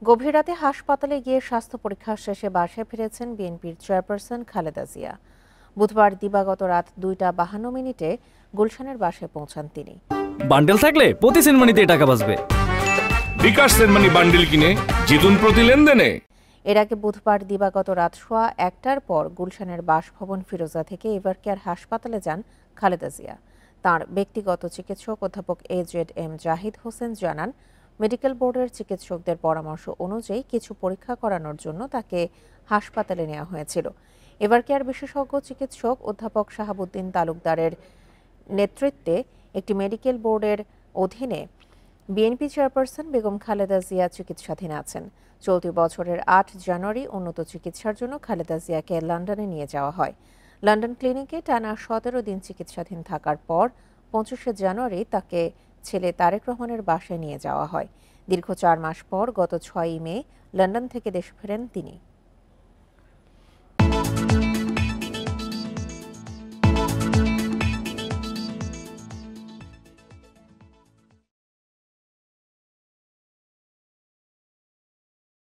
গভীর রাতে হাসপাতালে গিয়ে স্বাস্থ্য পরীক্ষা শেষে বাসায় ফিরেছেন বিএনপির চেয়ারপারসন খালেদা জিয়া। বুধবার দিবাগত রাত 2টা 52 মিনিটে গুলশানের বাসায় পৌঁছান তিনি। বান্ডেল থাকলে প্রতি সেনমানিতে টাকা বাঁচবে। বিকাশ সেনমানি বান্ডেল কিনে জিতুন প্রতি লেনদেনে। এর আগে বুধবার দিবাগত রাত 1টার পর গুলশানের বাসভবন ফিরোজা থেকে এভারকেয়ার হাসপাতালে যান খালেদা জিয়া। তাঁর ব্যক্তিগত চিকিৎসক অধ্যাপক AZM জাহিদ হোসেন জানান, মেডিকেল বোর্ডের চিকিৎসকদের পরামর্শ অনুযায়ী কিছু পরীক্ষা করানোর জন্য তাকে হাসপাতালে নেওয়া হয়েছিল। এভারকেয়ার বিশেষজ্ঞ চিকিৎসক অধ্যাপক শাহাবুদ্দিন তালুকদারের নেতৃত্বে একটি মেডিকেল বোর্ডের অধীনে বিএনপি চেয়ারপারসন বেগম খালেদা জিয়া চিকিৎসাধীন আছেন। চলতি বছরের 8 জানুয়ারি উন্নত চিকিৎসার জন্য খালেদা জিয়াকে লন্ডনে নিয়ে যাওয়া হয়। লন্ডন ক্লিনিকে টানা 17 দিন চিকিৎসাধীন থাকার পর 25শে জানুয়ারি তাকে ছেলে তারেক রহমানের বাসায় নিয়ে যাওয়া হয়। দীর্ঘ 4 মাস পর গত 6ই মে লন্ডন থেকে দেশে ফেরেন তিনি।